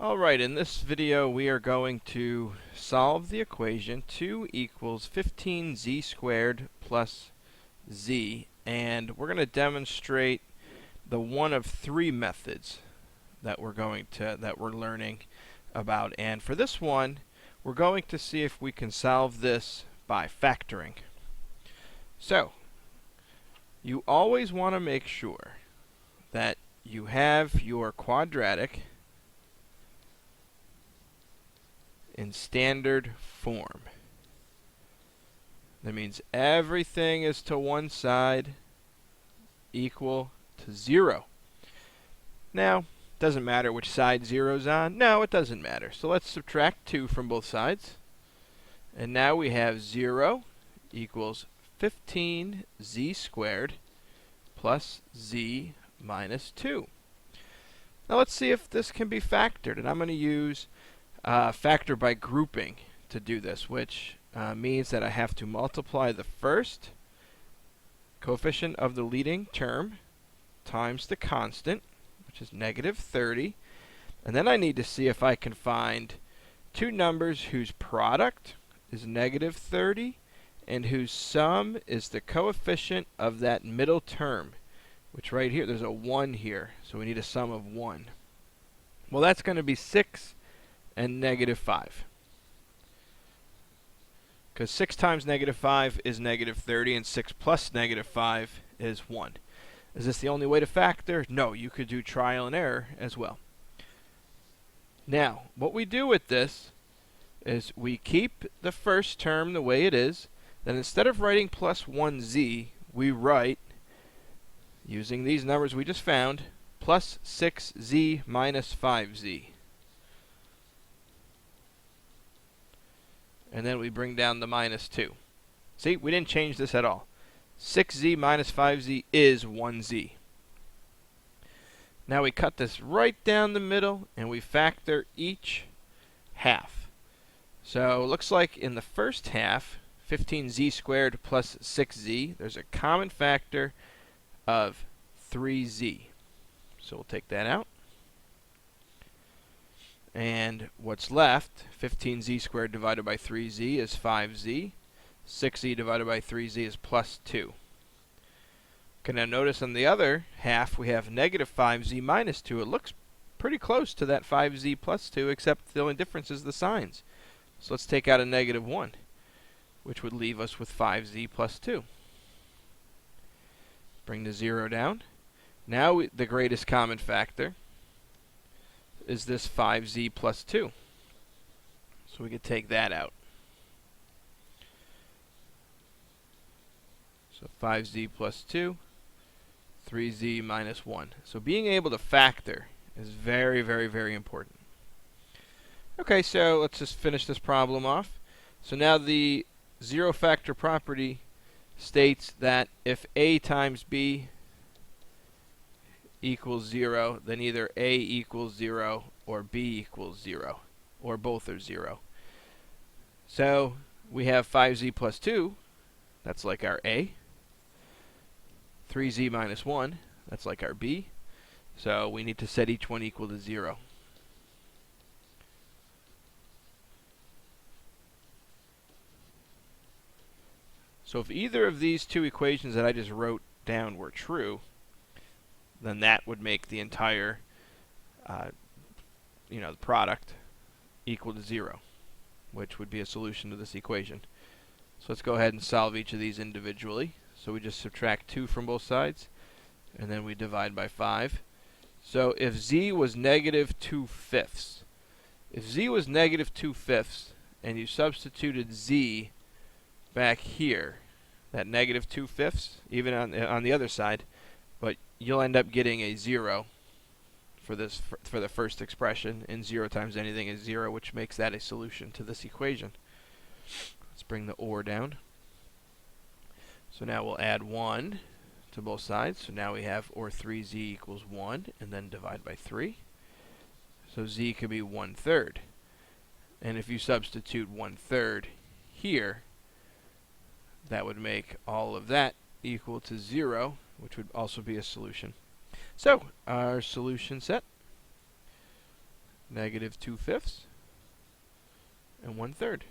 Alright, in this video we are going to solve the equation 2 equals 15z squared plus z, and we're going to demonstrate the one of three methods that we're learning about. And for this one, we're going to see if we can solve this by factoring. So, you always want to make sure that you have your quadratic in standard form. That means everything is to one side equal to 0. Now, doesn't matter which side 0's on. No, it doesn't matter. So let's subtract 2 from both sides. And now we have 0 equals 15z squared plus z minus 2. Now let's see if this can be factored. And I'm going to use factor by grouping to do this, which means that I have to multiply the first coefficient of the leading term times the constant, which is negative 30. And then I need to see if I can find two numbers whose product is negative 30 and whose sum is the coefficient of that middle term, which right here, there's a 1 here, so we need a sum of 1. Well, that's going to be 6 and negative 5. Because 6 times negative 5 is negative 30, and 6 plus negative 5 is 1. Is this the only way to factor? No, you could do trial and error as well. Now, what we do with this is we keep the first term the way it is. Then instead of writing plus 1z, we write, using these numbers we just found, plus 6z minus 5z. And then we bring down the minus 2. See, we didn't change this at all. 6z minus 5z is 1z. Now we cut this right down the middle, and we factor each half. So it looks like in the first half, 15z squared plus 6z, there's a common factor of 3z. So we'll take that out. And what's left, 15z squared divided by 3z is 5z. 6z divided by 3z is plus 2. Okay, now notice on the other half we have negative 5z minus 2. It looks pretty close to that 5z plus 2, except the only difference is the signs. So let's take out a negative 1, which would leave us with 5z plus 2. Bring the 0 down. Now the greatest common factor is this 5z plus 2. So we could take that out. So 5z plus 2, 3z minus 1. So being able to factor is very, very, very important. Okay, so let's just finish this problem off. So now the zero factor property states that if a times b equals 0, then either a equals 0 or b equals 0, or both are 0. So we have 5z plus 2, that's like our a. 3z minus 1, that's like our b. So we need to set each one equal to 0. So if either of these two equations that I just wrote down were true, then that would make the entire, the product equal to 0, which would be a solution to this equation. So let's go ahead and solve each of these individually. So we just subtract 2 from both sides, and then we divide by 5. So if z was negative 2/5, if z was negative 2/5, and you substituted z back here, that negative 2/5, even on the other side, but you'll end up getting a 0 for this for the first expression, and 0 times anything is 0, which makes that a solution to this equation. Let's bring the or down. So now we'll add 1 to both sides. So now we have or 3z equals 1, and then divide by 3. So z could be 1/3. And if you substitute 1/3 here, that would make all of that equal to 0, which would also be a solution. So our solution set negative 2/5 and 1/3.